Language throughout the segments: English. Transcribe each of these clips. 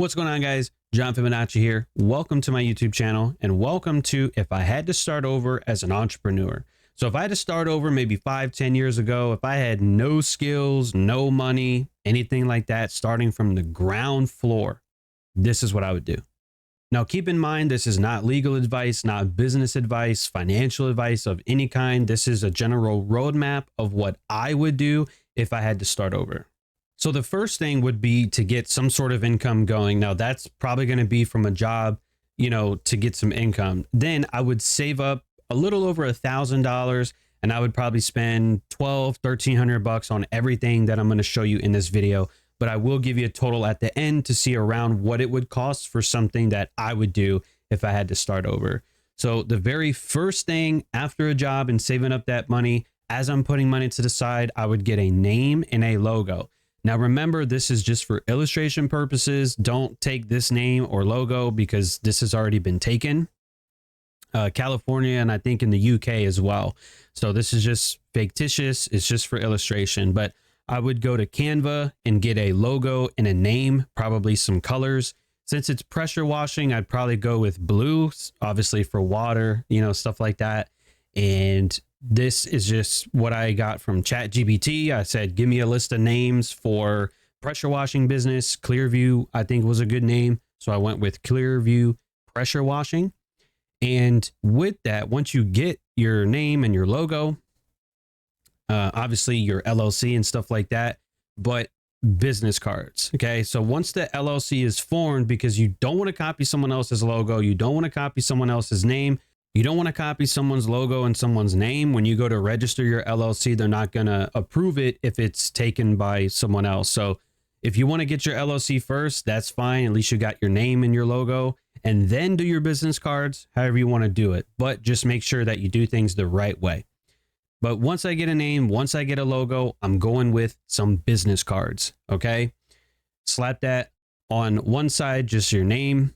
What's going on, guys? John Fibonacci here. Welcome to my YouTube channel and welcome to If I Had to Start Over as an Entrepreneur. So if I had to start over maybe 5-10 years ago, if I had no skills, no money, anything like that, starting from the ground floor, this is what I would do. Now, keep in mind, this is not legal advice, not business advice, financial advice of any kind. This is a general roadmap of what I would do if I had to start over. So the first thing would be to get some sort of income going. Now that's probably going to be from a job, to get some income. Then I would save up a little over $1,000 and I would probably spend $1,300 on everything that I'm going to show you in this video. But I will give you a total at the end to see around what it would cost for something that I would do if I had to start over. So the very first thing after a job and saving up that money, as I'm putting money to the side, I would get a name and a logo. Now, remember, this is just for illustration purposes. Don't take this name or logo because this has already been taken. California, and I think in the UK as well. So this is just fictitious. It's just for illustration. But I would go to Canva and get a logo and a name, probably some colors. Since it's pressure washing, I'd probably go with blue, obviously for water, stuff like that. And this is just what I got from ChatGPT. I said, give me a list of names for pressure washing business. Clearview, I think, was a good name. So I went with Clearview Pressure Washing. And with that, once you get your name and your logo, obviously your LLC and stuff like that, but business cards. Okay. So once the LLC is formed, because you don't want to copy someone else's logo, you don't want to copy someone else's name. You don't want to copy someone's logo and someone's name. When you go to register your LLC, they're not going to approve it if it's taken by someone else. So if you want to get your LLC first, that's fine. At least you got your name and your logo, and then do your business cards, however you want to do it. But just make sure that you do things the right way. But once I get a name, once I get a logo, I'm going with some business cards. Okay. Slap that on one side, just your name,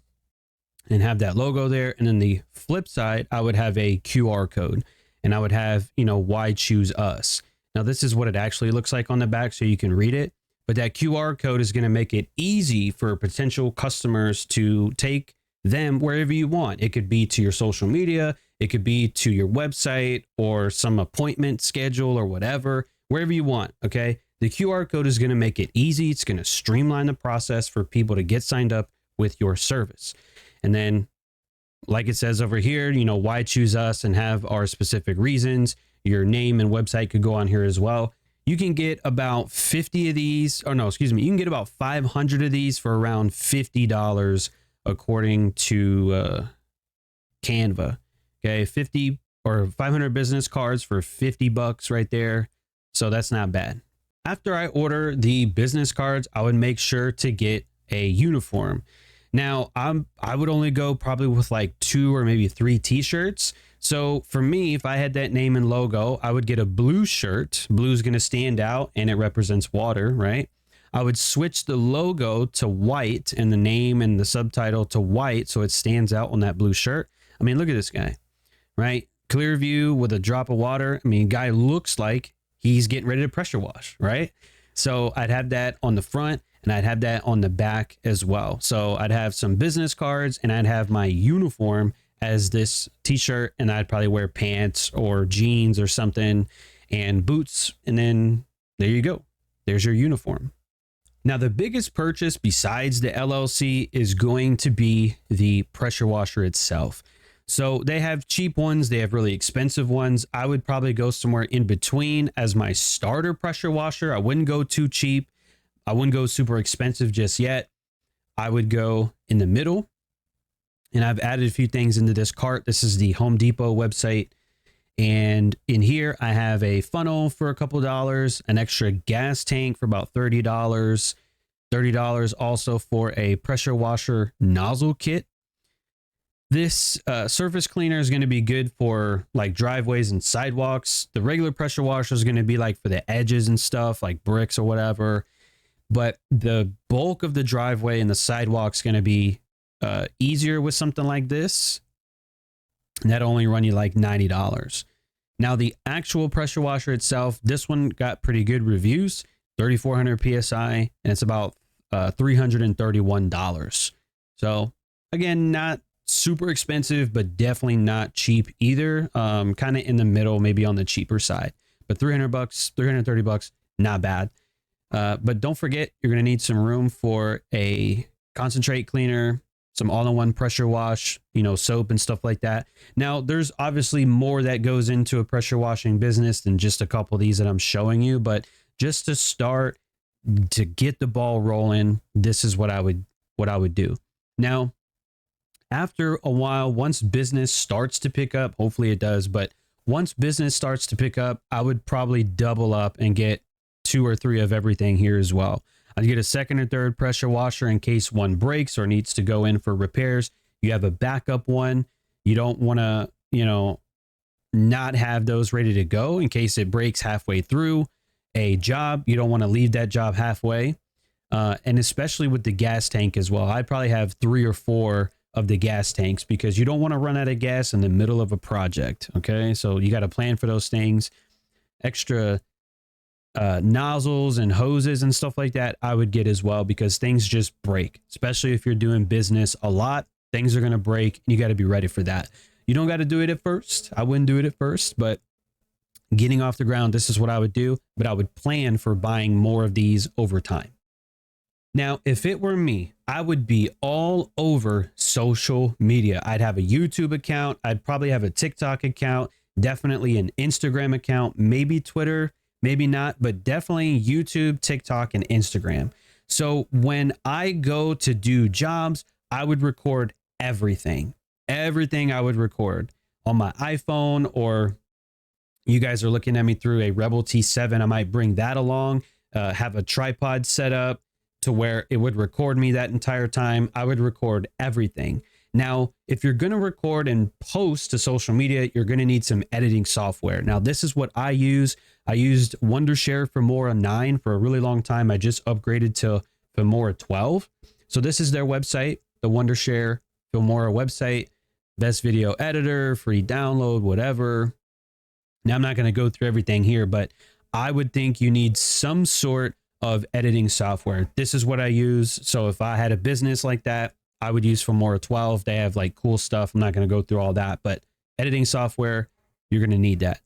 and have that logo there. And then the flip side, I would have a QR code and I would have, why choose us. Now this is what it actually looks like on the back so you can read it. But that QR code is going to make it easy for potential customers to take them wherever you want. It could be to your social media. It could be to your website or some appointment schedule or whatever, wherever you want. Okay. The QR code is going to make it easy. It's going to streamline the process for people to get signed up with your service. And then, like it says over here, why choose us, and have our specific reasons. Your name and website could go on here as well. You can get about 50 of these, you can get about 500 of these for around $50 according to Canva. Okay, 50 or 500 business cards for $50 right there. So that's not bad. After I order the business cards, I would make sure to get a uniform. Now, I would only go probably with like 2 or maybe 3 t-shirts. So for me, if I had that name and logo, I would get a blue shirt. Blue is going to stand out and it represents water, right? I would switch the logo to white and the name and the subtitle to white so it stands out on that blue shirt. I mean, look at this guy, right? Clearview with a drop of water. I mean, guy looks like he's getting ready to pressure wash, right? So I'd have that on the front. And I'd have that on the back as well. So I'd have some business cards and I'd have my uniform as this t-shirt, and I'd probably wear pants or jeans or something and boots. And then there you go. There's your uniform. Now, the biggest purchase besides the LLC is going to be the pressure washer itself. So they have cheap ones. They have really expensive ones. I would probably go somewhere in between as my starter pressure washer. I wouldn't go too cheap. I wouldn't go super expensive just yet. I would go in the middle, and I've added a few things into this cart. This is the Home Depot website. And in here, I have a funnel for a couple dollars, an extra gas tank for about $30, $30 also for a pressure washer nozzle kit. This surface cleaner is going to be good for like driveways and sidewalks. The regular pressure washer is going to be like for the edges and stuff like bricks or whatever. But the bulk of the driveway and the sidewalk is going to be easier with something like this. And that'll only run you like $90. Now, the actual pressure washer itself, this one got pretty good reviews, 3,400 PSI, and it's about $331. So again, not super expensive, but definitely not cheap either. Kind of in the middle, maybe on the cheaper side, but $300, $330, not bad. But don't forget, you're going to need some room for a concentrate cleaner, some all-in-one pressure wash, soap and stuff like that. Now, there's obviously more that goes into a pressure washing business than just a couple of these that I'm showing you, but just to start, to get the ball rolling, this is what I would do. Now, after a while, once business starts to pick up, hopefully it does, but once business starts to pick up, I would probably double up and get 2 or 3 of everything here as well. I'd get a second or third pressure washer in case one breaks or needs to go in for repairs. You have a backup one. You don't want to, not have those ready to go in case it breaks halfway through a job. You don't want to leave that job halfway. And especially with the gas tank as well. I'd probably have 3 or 4 of the gas tanks because you don't want to run out of gas in the middle of a project. Okay. So you got to plan for those things. Extra nozzles and hoses and stuff like that I would get as well, because things just break, especially if you're doing business a lot. Things are going to break and you got to be ready for that. You don't got to do it at first. I wouldn't do it at first, but getting off the ground, this is what I would do, but I would plan for buying more of these over time. Now, if it were me, I would be all over social media. I'd have a YouTube account. I'd probably have a TikTok account, definitely an Instagram account, maybe Twitter, maybe not, but definitely YouTube, TikTok, and Instagram. So when I go to do jobs, I would record everything. Everything I would record on my iPhone, or you guys are looking at me through a Rebel T7. I might bring that along, have a tripod set up to where it would record me that entire time. I would record everything. Now, if you're going to record and post to social media, you're going to need some editing software. Now, this is what I use. I used Wondershare Filmora 9 for a really long time. I just upgraded to Filmora 12. So this is their website, the Wondershare Filmora website. Best video editor, free download, whatever. Now, I'm not going to go through everything here, but I would think you need some sort of editing software. This is what I use. So if I had a business like that, I would use Filmora 12. They have like cool stuff. I'm not going to go through all that, but editing software, you're going to need that.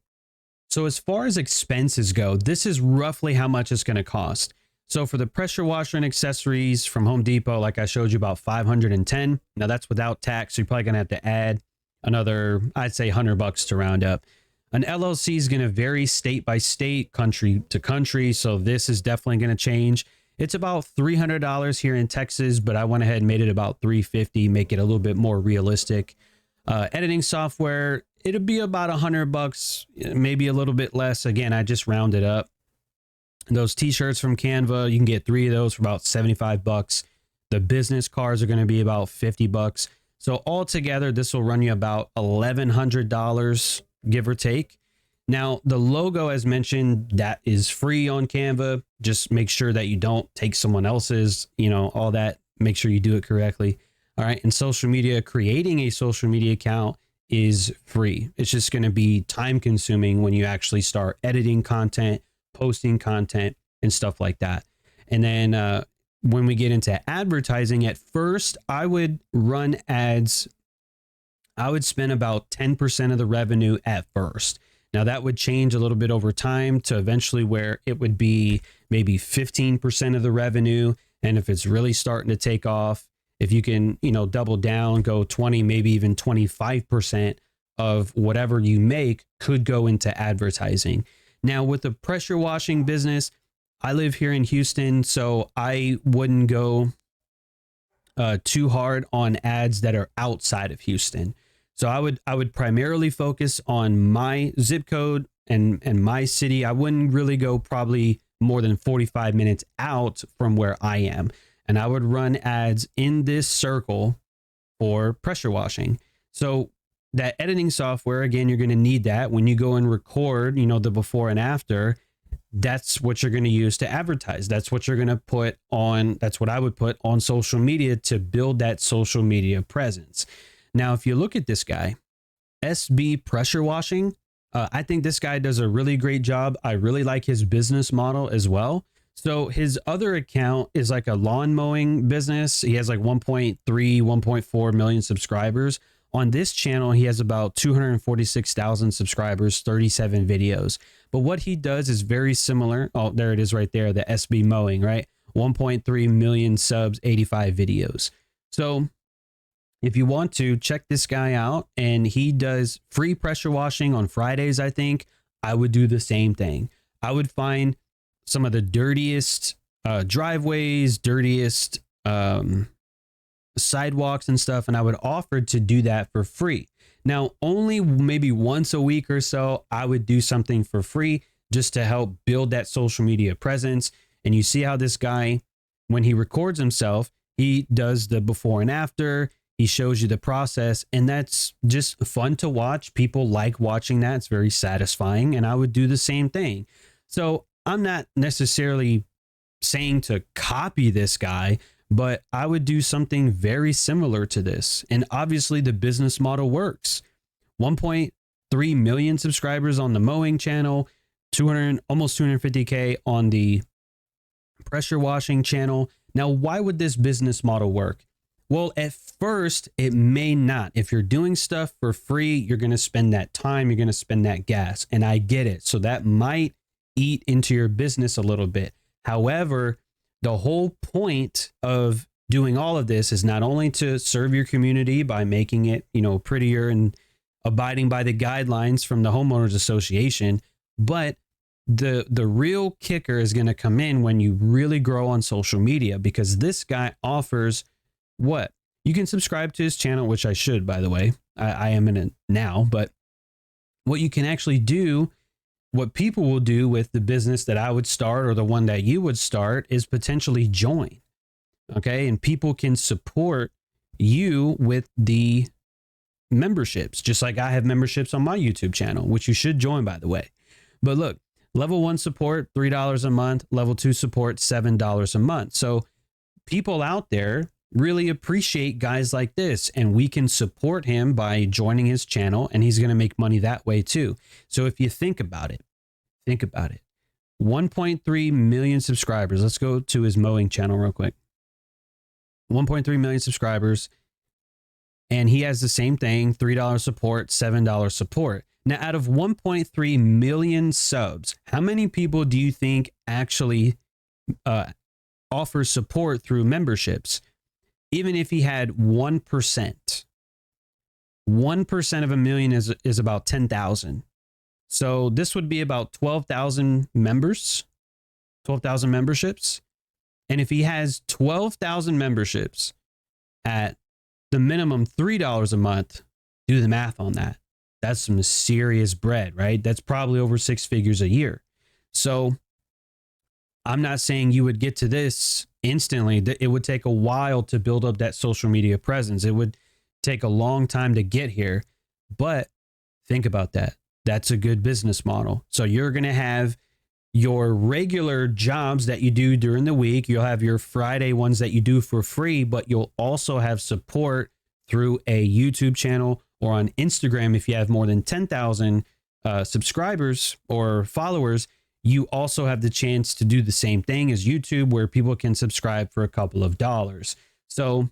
So as far as expenses go, this is roughly how much it's going to cost. So for the pressure washer and accessories from Home Depot, like I showed you, about $510. Now that's without tax. So you're probably going to have to add another, I'd say $100 to round up. An LLC is going to vary state by state, country to country. So this is definitely going to change. It's about $300 here in Texas, but I went ahead and made it about $350, make it a little bit more realistic. Editing software, it'll be about $100, maybe a little bit less. Again, I just rounded up. Those t-shirts from Canva, you can get 3 of those for about $75. The business cards are going to be about $50. So altogether, this will run you about $1,100, give or take. Now, the logo, as mentioned, that is free on Canva. Just make sure that you don't take someone else's, all that. Make sure you do it correctly. All right. And social media, creating a social media account is free. It's just going to be time consuming when you actually start editing content, posting content, and stuff like that. And then when we get into advertising, at first, I would run ads. I would spend about 10% of the revenue at first. Now that would change a little bit over time to eventually where it would be maybe 15% of the revenue. And if it's really starting to take off, if you can, double down, go 20, maybe even 25% of whatever you make could go into advertising. Now with the pressure washing business, I live here in Houston, so I wouldn't go too hard on ads that are outside of Houston. So I would primarily focus on my zip code and my city. I wouldn't really go probably more than 45 minutes out from where I am. And I would run ads in this circle for pressure washing. So that editing software, again, you're going to need that when you go and record, the before and after. That's what you're going to use to advertise. That's what you're going to put on. That's what I would put on social media to build that social media presence. Now, if you look at this guy, SB Pressure Washing, I think this guy does a really great job. I really like his business model as well. So his other account is like a lawn mowing business. He has like 1.3, 1.4 million subscribers. On this channel, he has about 246,000 subscribers, 37 videos. But what he does is very similar. Oh, there it is right there, the SB mowing, right? 1.3 million subs, 85 videos. So if you want to check this guy out, and he does free pressure washing on Fridays, I think I would do the same thing. I would find some of the dirtiest driveways, dirtiest sidewalks and stuff, and I would offer to do that for free. Now, only maybe once a week or so, I would do something for free just to help build that social media presence. And you see how this guy, when he records himself, he does the before and after. He shows you the process, and that's just fun to watch. People like watching that. It's very satisfying, and I would do the same thing. So I'm not necessarily saying to copy this guy, but I would do something very similar to this. And obviously the business model works. 1.3 million subscribers on the mowing channel, almost 250K on the pressure washing channel. Now, why would this business model work? Well, at first, it may not. If you're doing stuff for free, you're going to spend that time, you're going to spend that gas, and I get it. So that might eat into your business a little bit. However, the whole point of doing all of this is not only to serve your community by making it, prettier and abiding by the guidelines from the homeowners association, but the real kicker is going to come in when you really grow on social media, because this guy offers what? You can subscribe to his channel, which I should, by the way. I am in it now, but what you can actually do, what people will do with the business that I would start or the one that you would start, is potentially join. Okay. And people can support you with the memberships, just like I have memberships on my YouTube channel, which you should join, by the way. But look, level 1 support, $3 a month, level 2 support, $7 a month. So people out there really appreciate guys like this, and we can support him by joining his channel, and he's going to make money that way too. So if you think about it, 1.3 million subscribers. Let's go to his mowing channel real quick. 1.3 million subscribers, and he has the same thing, $3 support, $7 support. Now, out of 1.3 million subs, how many people do you think actually offer support through memberships? Even if he had 1%, 1% of a million is about 10,000. So this would be about 12,000 members, 12,000 memberships. And if he has 12,000 memberships at the minimum $3 a month, do the math on that. That's some serious bread, right? That's probably over 6 figures a year. So I'm not saying you would get to this instantly. It would take a while to build up that social media presence. It would take a long time to get here, but think about that. That's a good business model. So you're going to have your regular jobs that you do during the week. You'll have your Friday ones that you do for free, but you'll also have support through a YouTube channel or on Instagram. If you have more than 10,000 subscribers or followers, you also have the chance to do the same thing as YouTube, where people can subscribe for a couple of dollars. So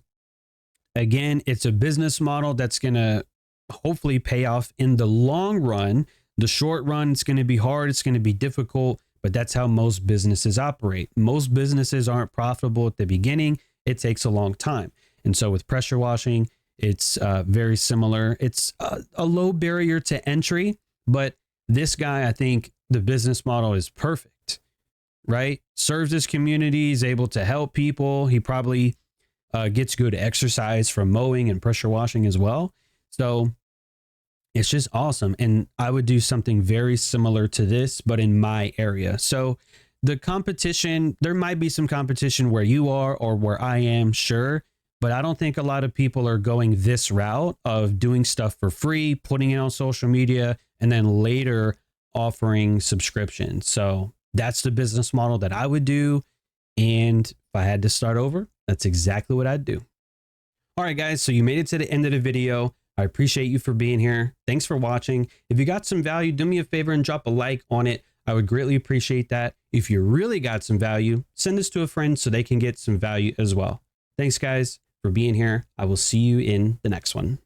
again, it's a business model that's going to hopefully pay off in the long run. The short run, it's going to be hard. It's going to be difficult, but that's how most businesses operate. Most businesses aren't profitable at the beginning. It takes a long time. And so with pressure washing, it's very similar. It's a low barrier to entry, but this guy, I think the business model is perfect, right? Serves his community, he's able to help people. He probably gets good exercise from mowing and pressure washing as well. So it's just awesome. And I would do something very similar to this, but in my area. So the competition, there might be some competition where you are or where I am, sure. But I don't think a lot of people are going this route of doing stuff for free, putting it on social media, and then later offering subscriptions. So that's the business model that I would do. And if I had to start over, that's exactly what I'd do. All right, guys. So you made it to the end of the video. I appreciate you for being here. Thanks for watching. If you got some value, do me a favor and drop a like on it. I would greatly appreciate that. If you really got some value, send this to a friend so they can get some value as well. Thanks, guys, for being here. I will see you in the next one.